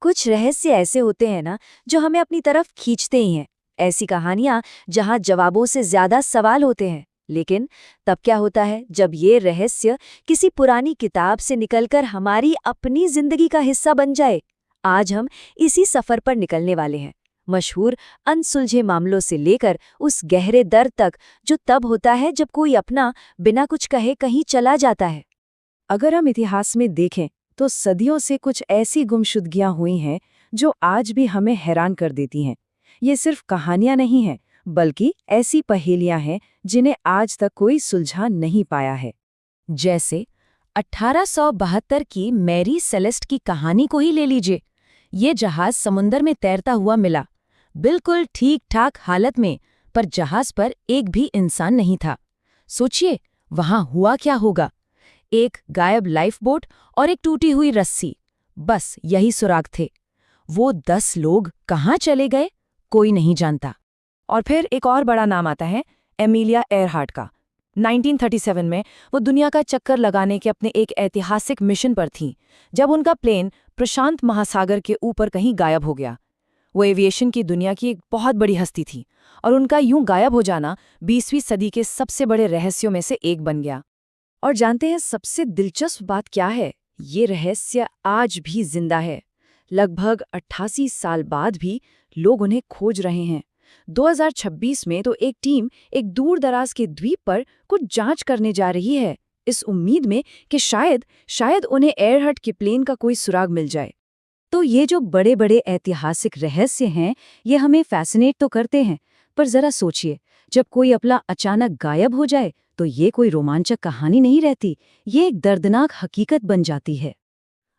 कुछ रहस्य ऐसे होते हैं ना जो हमें अपनी तरफ खींचते ही हैं। ऐसी कहानियां जहां जवाबों से ज्यादा सवाल होते हैं। लेकिन तब क्या होता है जब ये रहस्य किसी पुरानी किताब से निकलकर हमारी अपनी जिंदगी का हिस्सा बन जाए। आज हम इसी सफर पर निकलने वाले हैं, मशहूर अनसुलझे मामलों से लेकर उस गहरे दर्द तक जो तब होता है जब कोई अपना बिना कुछ कहे कहीं चला जाता है। अगर हम इतिहास में देखें तो सदियों से कुछ ऐसी गुमशुदगियां हुई हैं जो आज भी हमें हैरान कर देती हैं। ये सिर्फ कहानियां नहीं हैं, बल्कि ऐसी पहेलियां हैं जिन्हें आज तक कोई सुलझा नहीं पाया है। जैसे 1872 की मैरी सेलेस्ट की कहानी को ही ले लीजिए। ये जहाज समुंदर में तैरता हुआ मिला, बिल्कुल ठीक ठाक हालत में, पर जहाज पर एक भी इंसान नहीं था। सोचिए वहां हुआ क्या होगा। एक गायब लाइफ बोट और एक टूटी हुई रस्सी, बस यही सुराग थे। वो 10 लोग कहाँ चले गए, कोई नहीं जानता। और फिर एक और बड़ा नाम आता है, एमिलिया एयरहार्ट का। 1937 में वो दुनिया का चक्कर लगाने के अपने एक ऐतिहासिक मिशन पर थीं, जब उनका प्लेन प्रशांत महासागर के ऊपर कहीं गायब हो गया। वो एविएशन की दुनिया की एक बहुत बड़ी हस्ती थी, और उनका यूं गायब हो जाना 20वीं सदी के सबसे बड़े रहस्यों में से एक बन गया। और जानते हैं सबसे दिलचस्प बात क्या है? ये रहस्य आज भी जिंदा है। लगभग 88 साल बाद भी लोग उन्हें खोज रहे हैं। 2026 में तो एक टीम एक दूर दराज के द्वीप पर कुछ जांच करने जा रही है, इस उम्मीद में कि शायद उन्हें एयरहट के प्लेन का कोई सुराग मिल जाए। तो ये जो बड़े बड़े ऐतिहासिक रहस्य हैं, ये हमें फैसिनेट तो करते हैं, पर जरा सोचिए, जब कोई अपना अचानक गायब हो जाए तो ये कोई रोमांचक कहानी नहीं रहती, ये एक दर्दनाक हकीकत बन जाती है।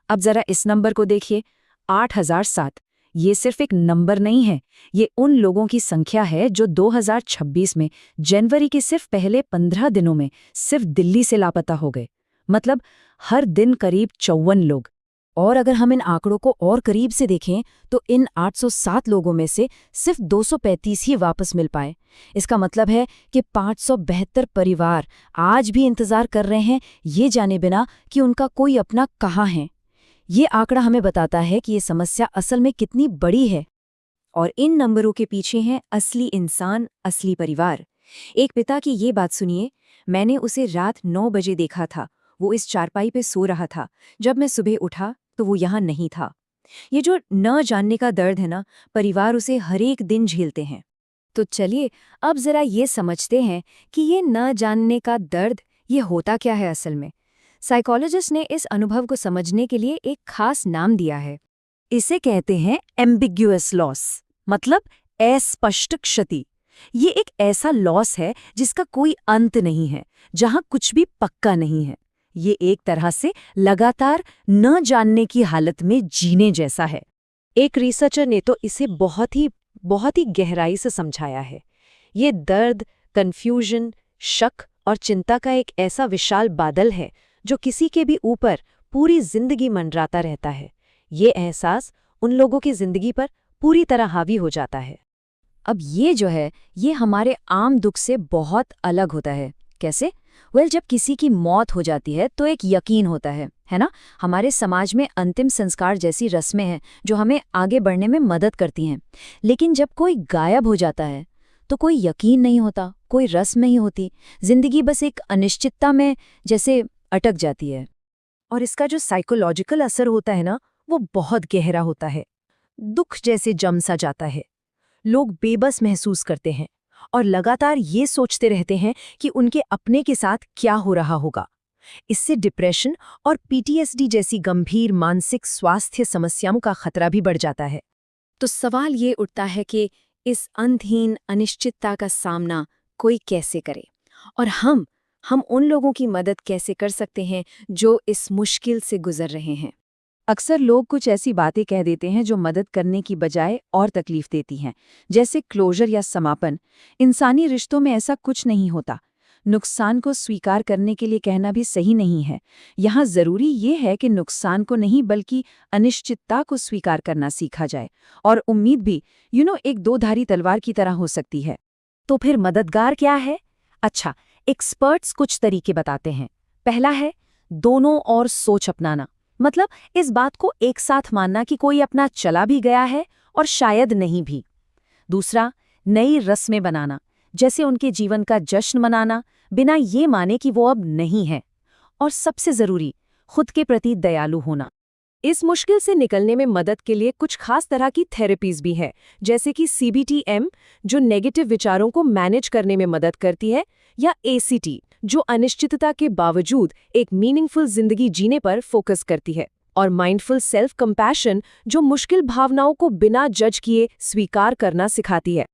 अब जरा इस नंबर को देखिए, 8007। ये सिर्फ एक नंबर नहीं है, ये उन लोगों की संख्या है जो 2026 में जनवरी के सिर्फ पहले 15 दिनों में सिर्फ दिल्ली से लापता हो गए। मतलब हर दिन करीब 54 लोग। और अगर हम इन आंकड़ों को और करीब से देखें तो इन 807 लोगों में से सिर्फ 235 ही वापस मिल पाए। इसका मतलब है कि 572 परिवार आज भी इंतजार कर रहे हैं, ये जाने बिना कि उनका कोई अपना कहाँ है। ये आंकड़ा हमें बताता है कि ये समस्या असल में कितनी बड़ी है। और इन नंबरों के पीछे हैं असली इंसान, असली परिवार। एक पिता की ये बात सुनिए, मैंने उसे रात 9 बजे देखा था। वो इस चारपाई पे सो रहा था। जब मैं सुबह उठा तो वो यहाँ नहीं था। ये जो न जानने का दर्द है ना, परिवार उसे हर एक दिन झेलते हैं। तो चलिए अब जरा ये समझते हैं कि ये न जानने का दर्द ये होता क्या है असल में। साइकोलॉजिस्ट ने इस अनुभव को समझने के लिए एक खास नाम दिया है। इसे कहते हैं एम्बिग्युअस लॉस, मतलब अस्पष्ट क्षति। ये एक ऐसा लॉस है जिसका कोई अंत नहीं है, जहां कुछ भी पक्का नहीं है। ये एक तरह से लगातार न जानने की हालत में जीने जैसा है। एक रिसर्चर ने तो इसे बहुत ही गहराई से समझाया है। ये दर्द, कन्फ्यूजन, शक और चिंता का एक ऐसा विशाल बादल है जो किसी के भी ऊपर पूरी जिंदगी मंडराता रहता है। ये एहसास उन लोगों की जिंदगी पर पूरी तरह हावी हो जाता है। अब ये जो है, ये हमारे आम दुख से बहुत अलग होता है। कैसे? जब किसी की मौत हो जाती है तो एक यकीन होता है ना? हमारे समाज में अंतिम संस्कार जैसी रस्में हैं जो हमें आगे बढ़ने में मदद करती हैं। लेकिन जब कोई गायब हो जाता है तो कोई यकीन नहीं होता, कोई रस्म नहीं होती। जिंदगी बस एक अनिश्चितता में जैसे अटक जाती है। और इसका जो साइकोलॉजिकल असर होता है ना, वो बहुत गहरा होता है। दुख जैसे जम सा जाता है। लोग बेबस महसूस करते हैं और लगातार ये सोचते रहते हैं कि उनके अपने के साथ क्या हो रहा होगा। इससे डिप्रेशन और पीटीएसडी जैसी गंभीर मानसिक स्वास्थ्य समस्याओं का खतरा भी बढ़ जाता है। तो सवाल ये उठता है कि इस अंतहीन अनिश्चितता का सामना कोई कैसे करे, और हम उन लोगों की मदद कैसे कर सकते हैं जो इस मुश्किल से गुजर रहे हैं। अक्सर लोग कुछ ऐसी बातें कह देते हैं जो मदद करने की बजाय और तकलीफ देती हैं, जैसे क्लोजर या समापन। इंसानी रिश्तों में ऐसा कुछ नहीं होता। नुकसान को स्वीकार करने के लिए कहना भी सही नहीं है। यहाँ जरूरी ये है कि नुकसान को नहीं बल्कि अनिश्चितता को स्वीकार करना सीखा जाए। और उम्मीद भी एक दो-धारी तलवार की तरह हो सकती है। तो फिर मददगार क्या है? अच्छा, एक्सपर्ट्स कुछ तरीके बताते हैं। पहला है दोनों और सोच अपनाना। मतलब इस बात को एक साथ मानना कि कोई अपना चला भी गया है और शायद नहीं भी। दूसरा, नई रस्में बनाना, जैसे उनके जीवन का जश्न मनाना, बिना ये माने कि वो अब नहीं है। और सबसे जरूरी, खुद के प्रति दयालु होना। इस मुश्किल से निकलने में मदद के लिए कुछ खास तरह की थेरेपीज भी है, जैसे कि CBTM, जो नेगेटिव विचारों को मैनेज करने में मदद करती है, या ACT, जो अनिश्चितता के बावजूद एक मीनिंगफुल जिंदगी जीने पर फोकस करती है, और माइंडफुल सेल्फ कंपैशन, जो मुश्किल भावनाओं को बिना जज किए स्वीकार करना सिखाती है।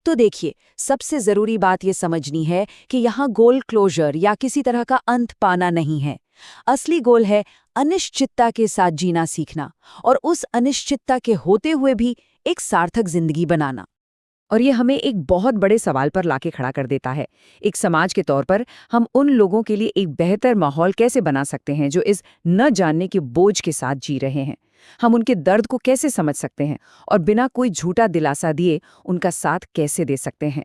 तो देखिए, सबसे जरूरी बात ये समझनी है कि यहाँ गोल क्लोजर या किसी तरह का अंत पाना नहीं है। असली गोल है अनिश्चितता के साथ जीना सीखना, और उस अनिश्चितता के होते हुए भी एक सार्थक जिंदगी बनाना। और ये हमें एक बहुत बड़े सवाल पर लाके खड़ा कर देता है। एक समाज के तौर पर हम उन लोगों के लिए एक बेहतर माहौल कैसे बना सकते हैं जो इस न जानने के बोझ के साथ जी रहे हैं। हम उनके दर्द को कैसे समझ सकते हैं और बिना कोई झूठा दिलासा दिए उनका साथ कैसे दे सकते हैं।